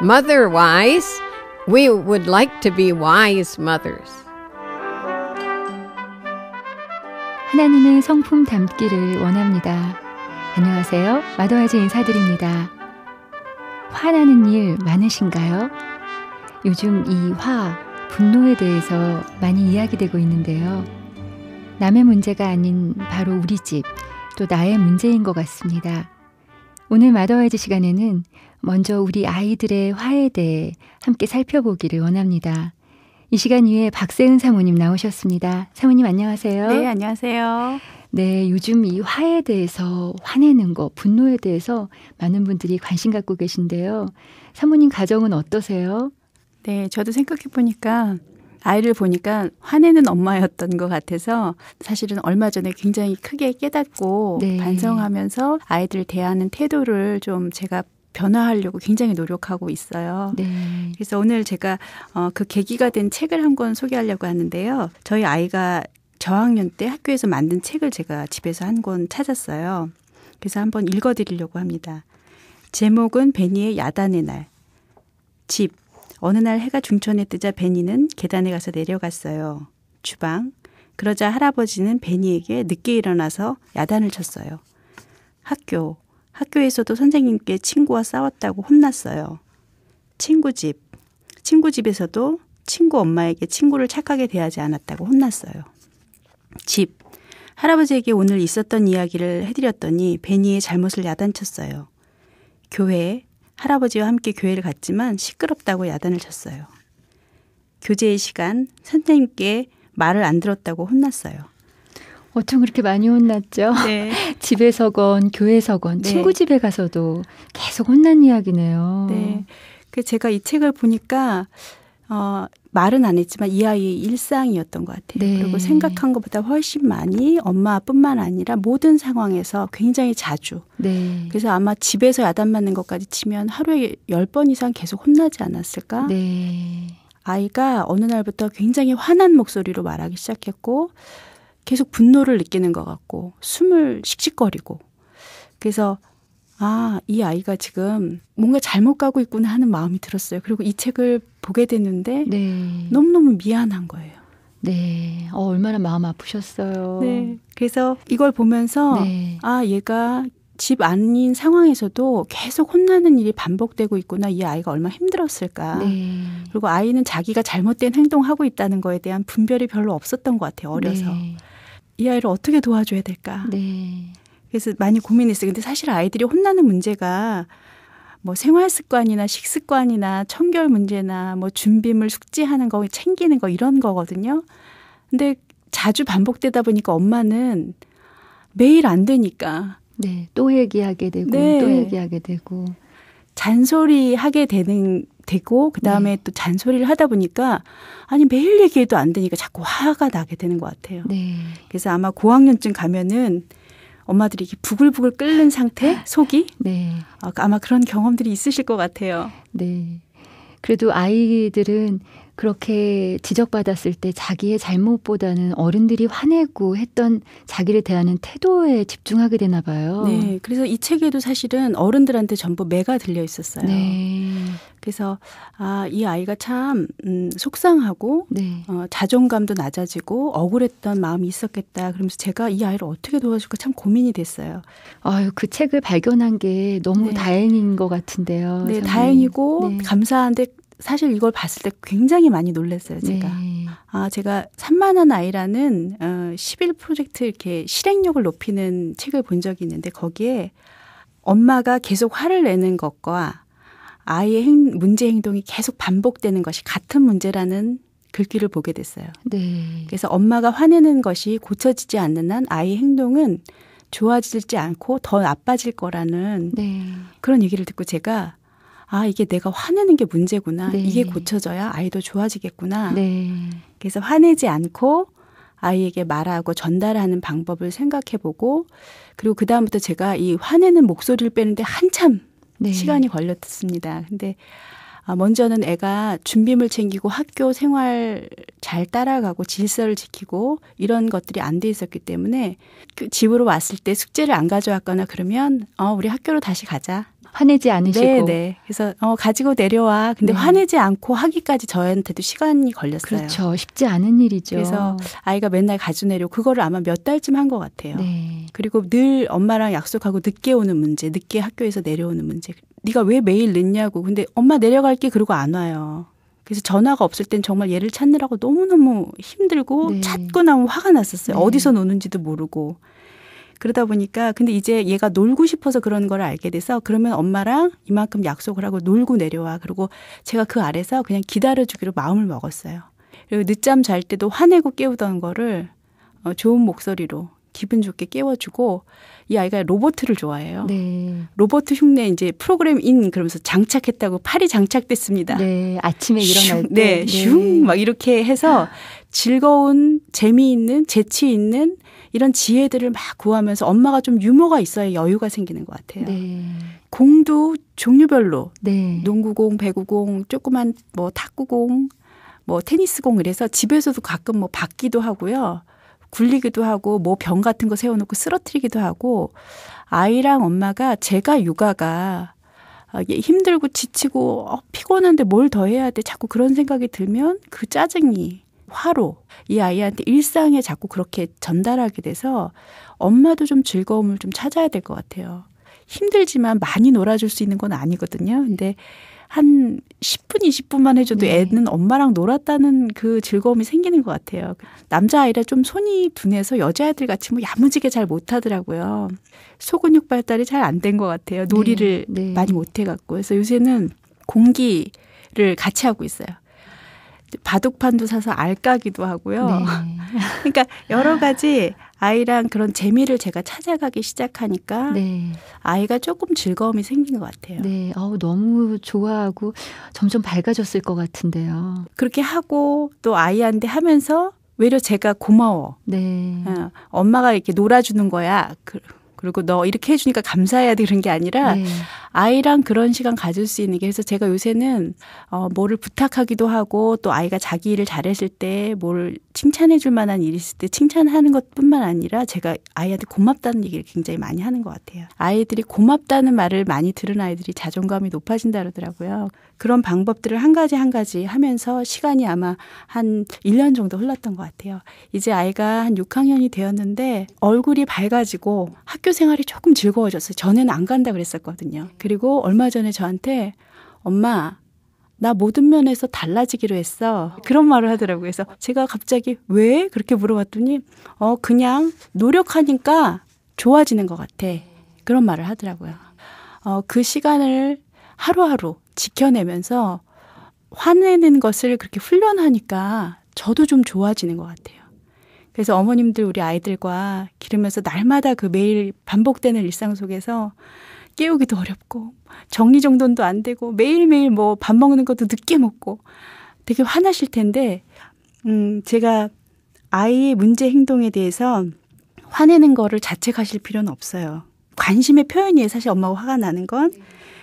mother-wise. We would like to be wise mothers. 하나님의 성품 닮기를 원합니다. 안녕하세요. 마더와이즈 인사드립니다. 화나는 일 많으신가요? 요즘 이 분노에 대해서 많이 이야기되고 있는데요. 남의 문제가 아닌 바로 우리 집, 또 나의 문제인 것 같습니다. 오늘 마더와이즈 시간에는 먼저 우리 아이들의 화에 대해 함께 살펴보기를 원합니다. 이 시간 위에 박세은 사모님 나오셨습니다. 사모님 안녕하세요. 네, 안녕하세요. 네, 요즘 이 화에 대해서 화내는 거, 분노에 대해서 많은 분들이 관심 갖고 계신데요. 사모님 가정은 어떠세요? 네, 저도 생각해 보니까 아이를 보니까 화내는 엄마였던 것 같아서 사실은 얼마 전에 굉장히 크게 깨닫고 네. 반성하면서 아이들을 대하는 태도를 좀 제가 변화하려고 굉장히 노력하고 있어요. 네. 그래서 오늘 제가 그 계기가 된 책을 한 권 소개하려고 하는데요. 저희 아이가 저학년 때 학교에서 만든 책을 제가 집에서 한 권 찾았어요. 그래서 한번 읽어드리려고 합니다. 제목은 베니의 야단의 날. 집. 어느 날 해가 중천에 뜨자 베니는 계단에 가서 내려갔어요. 주방. 그러자 할아버지는 베니에게 늦게 일어나서 야단을 쳤어요. 학교. 학교에서도 선생님께 친구와 싸웠다고 혼났어요. 친구 집. 친구 집에서도 친구 엄마에게 친구를 착하게 대하지 않았다고 혼났어요. 집. 할아버지에게 오늘 있었던 이야기를 해드렸더니 베니의 잘못을 야단쳤어요. 교회. 할아버지와 함께 교회를 갔지만 시끄럽다고 야단을 쳤어요. 교제의 시간. 선생님께 말을 안 들었다고 혼났어요. 어쩜 그렇게 많이 혼났죠? 네. 집에서건 교회에서건 네. 친구 집에 가서도 계속 혼난 이야기네요. 네. 제가 이 책을 보니까 말은 안 했지만 이 아이의 일상이었던 것 같아요. 네. 그리고 생각한 것보다 훨씬 많이 엄마뿐만 아니라 모든 상황에서 굉장히 자주. 네. 그래서 아마 집에서 야단 맞는 것까지 치면 하루에 10번 이상 계속 혼나지 않았을까? 네. 아이가 어느 날부터 굉장히 화난 목소리로 말하기 시작했고 계속 분노를 느끼는 것 같고 숨을 씩씩거리고 그래서 이 아이가 지금 뭔가 잘못 가고 있구나 하는 마음이 들었어요. 그리고 이 책을 보게 됐는데 네. 너무너무 미안한 거예요. 네. 얼마나 마음 아프셨어요. 네. 그래서 이걸 보면서 네. 얘가 집 아닌 상황에서도 계속 혼나는 일이 반복되고 있구나. 이 아이가 얼마나 힘들었을까. 네. 그리고 아이는 자기가 잘못된 행동하고 있다는 거에 대한 분별이 별로 없었던 것 같아요. 어려서. 네. 이 아이를 어떻게 도와줘야 될까. 네. 그래서 많이 고민했어요. 근데 사실 아이들이 혼나는 문제가 뭐 생활 습관이나 식습관이나 청결 문제나 뭐 준비물 숙지하는 거, 챙기는 거 이런 거거든요. 근데 자주 반복되다 보니까 엄마는 매일 안 되니까. 네. 또 얘기하게 되고 네. 또 얘기하게 되고. 잔소리하게 되고 그다음에 또 잔소리를 하다 보니까 매일 얘기해도 안 되니까 자꾸 화가 나게 되는 것 같아요. 네. 그래서 아마 고학년쯤 가면은 엄마들이 이렇게 부글부글 끓는 상태, 속이 네. 아마 그런 경험들이 있으실 것 같아요. 네. 그래도 아이들은 그렇게 지적받았을 때 자기의 잘못보다는 어른들이 화내고 했던 자기를 대하는 태도에 집중하게 되나 봐요. 네. 그래서 이 책에도 사실은 어른들한테 전부 매가 들려 있었어요. 네. 그래서 이 아이가 참 속상하고 네. 자존감도 낮아지고 억울했던 마음이 있었겠다. 그러면서 제가 이 아이를 어떻게 도와줄까 참 고민이 됐어요. 그 책을 발견한 게 너무 네. 다행인 것 같은데요. 네, 선생님. 다행이고 네. 감사한데 사실 이걸 봤을 때 굉장히 많이 놀랐어요, 제가. 네. 제가 산만한 아이라는 11 프로젝트 이렇게 실행력을 높이는 책을 본 적이 있는데 거기에 엄마가 계속 화를 내는 것과 아이의 문제 행동이 계속 반복되는 것이 같은 문제라는 글귀를 보게 됐어요. 네. 그래서 엄마가 화내는 것이 고쳐지지 않는 한 아이의 행동은 좋아지지 않고 더 나빠질 거라는 네. 그런 얘기를 듣고 제가 이게 내가 화내는 게 문제구나. 네. 이게 고쳐져야 아이도 좋아지겠구나. 네. 그래서 화내지 않고 아이에게 말하고 전달하는 방법을 생각해보고 그리고 그다음부터 제가 이 화내는 목소리를 빼는데 한참 네. 시간이 걸렸습니다. 근데 먼저는 애가 준비물 챙기고 학교 생활 잘 따라가고 질서를 지키고 이런 것들이 안 돼 있었기 때문에 그 집으로 왔을 때 숙제를 안 가져왔거나 그러면 우리 학교로 다시 가자. 화내지 않으시고. 네. 그래서 가지고 내려와. 근데 네. 화내지 않고 하기까지 저한테도 시간이 걸렸어요. 그렇죠. 쉽지 않은 일이죠. 그래서 아이가 맨날 가지고 내려오고 그거를 아마 몇 달쯤 한 것 같아요. 네. 그리고 늘 엄마랑 약속하고 늦게 오는 문제, 늦게 학교에서 내려오는 문제. 네가 왜 매일 늦냐고. 근데 엄마 내려갈게 그러고 안 와요. 그래서 전화가 없을 땐 정말 얘를 찾느라고 너무너무 힘들고 네. 찾고 나면 화가 났었어요. 네. 어디서 노는지도 모르고. 그러다 보니까 근데 이제 얘가 놀고 싶어서 그런 걸 알게 돼서 그러면 엄마랑 이만큼 약속을 하고 놀고 내려와. 그리고 제가 그 아래서 그냥 기다려주기로 마음을 먹었어요. 그리고 늦잠 잘 때도 화내고 깨우던 거를 좋은 목소리로 기분 좋게 깨워주고 이 아이가 로봇을 좋아해요. 네. 로봇 흉내 이제 프로그램 인 그러면서 장착했다고 팔이 장착됐습니다. 네. 아침에 일어날 때. 네, 슝 막 이렇게 해서 즐거운 재미있는 재치 있는 이런 지혜들을 막 구하면서 엄마가 좀 유머가 있어야 여유가 생기는 것 같아요. 네. 공도 종류별로 네. 농구공, 배구공, 조그만 뭐 탁구공, 뭐 테니스공 이래서 집에서도 가끔 뭐 받기도 하고요. 굴리기도 하고 뭐 병 같은 거 세워놓고 쓰러뜨리기도 하고 아이랑 엄마가 제가 육아가 힘들고 지치고 피곤한데 뭘 더 해야 돼 자꾸 그런 생각이 들면 그 짜증이 화로 이 아이한테 일상에 자꾸 그렇게 전달하게 돼서 엄마도 좀 즐거움을 좀 찾아야 될 것 같아요. 힘들지만 많이 놀아줄 수 있는 건 아니거든요. 근데 한 10분, 20분만 해줘도 네. 애는 엄마랑 놀았다는 그 즐거움이 생기는 것 같아요. 남자아이라 좀 손이 둔해서 여자애들 같이 뭐 야무지게 잘 못하더라고요. 소근육 발달이 잘 안 된 것 같아요. 놀이를 네. 많이 못해갖고. 그래서 요새는 공기를 같이 하고 있어요. 바둑판도 사서 알까기도 하고요. 네. 그러니까 여러 가지 아이랑 그런 재미를 제가 찾아가기 시작하니까 네. 아이가 조금 즐거움이 생긴 것 같아요. 네. 너무 좋아하고 점점 밝아졌을 것 같은데요. 그렇게 하고 또 아이한테 하면서 외려 제가 고마워. 네. 엄마가 이렇게 놀아주는 거야. 그리고 너 이렇게 해주니까 감사해야 돼 그런 게 아니라 네. 아이랑 그런 시간 가질 수 있는 게 그래서 제가 요새는 뭐를 부탁하기도 하고 또 아이가 자기 일을 잘했을 때 뭘 칭찬해 줄 만한 일이 있을 때 칭찬하는 것뿐만 아니라 제가 아이한테 고맙다는 얘기를 굉장히 많이 하는 것 같아요. 아이들이 고맙다는 말을 많이 들은 아이들이 자존감이 높아진다 그러더라고요. 그런 방법들을 한 가지 한 가지 하면서 시간이 아마 한 1년 정도 흘렀던 것 같아요. 이제 아이가 한 6학년이 되었는데 얼굴이 밝아지고 학교 생활이 조금 즐거워졌어요. 전에는 안 간다 그랬었거든요. 그리고 얼마 전에 저한테 엄마 나 모든 면에서 달라지기로 했어. 그런 말을 하더라고요. 그래서 제가 갑자기 왜? 그렇게 물어봤더니 그냥 노력하니까 좋아지는 것 같아. 그런 말을 하더라고요. 그 시간을 하루하루 지켜내면서 화내는 것을 그렇게 훈련하니까 저도 좀 좋아지는 것 같아요. 그래서 어머님들 우리 아이들과 기르면서 날마다 그 매일 반복되는 일상 속에서 깨우기도 어렵고 정리정돈도 안 되고 매일매일 뭐 밥 먹는 것도 늦게 먹고 되게 화나실 텐데 제가 아이의 문제 행동에 대해서 화내는 거를 자책하실 필요는 없어요. 관심의 표현이에요. 사실 엄마가 화가 나는 건.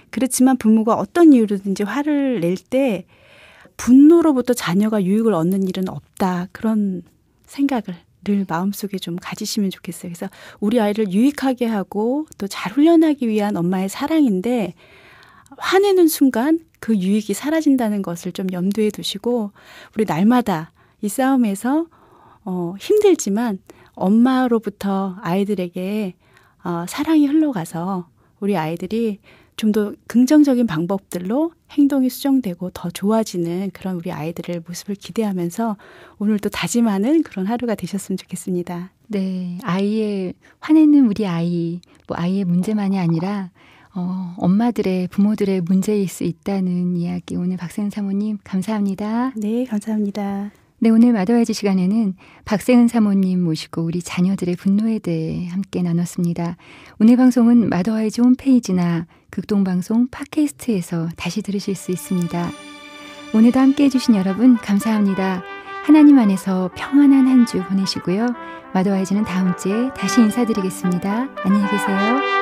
그렇지만 부모가 어떤 이유로든지 화를 낼 때 분노로부터 자녀가 유익을 얻는 일은 없다. 그런 생각을 늘 마음속에 좀 가지시면 좋겠어요. 그래서 우리 아이를 유익하게 하고 또 잘 훈련하기 위한 엄마의 사랑인데 화내는 순간 그 유익이 사라진다는 것을 좀 염두에 두시고 우리 날마다 이 싸움에서 힘들지만 엄마로부터 아이들에게 사랑이 흘러가서 우리 아이들이 좀 더 긍정적인 방법들로 행동이 수정되고 더 좋아지는 그런 우리 아이들의 모습을 기대하면서 오늘도 다짐하는 그런 하루가 되셨으면 좋겠습니다. 네. 아이의 화내는 우리 아이, 뭐 아이의 문제만이 아니라 엄마들의 부모들의 문제일 수 있다는 이야기 오늘 박세은 사모님 감사합니다. 네, 감사합니다. 네, 오늘 마더와이즈 시간에는 박세은 사모님 모시고 우리 자녀들의 분노에 대해 함께 나눴습니다. 오늘 방송은 마더와이즈 홈페이지나 극동방송 팟캐스트에서 다시 들으실 수 있습니다. 오늘도 함께 해주신 여러분 감사합니다. 하나님 안에서 평안한 한 주 보내시고요. 마더와이즈는 다음 주에 다시 인사드리겠습니다. 안녕히 계세요.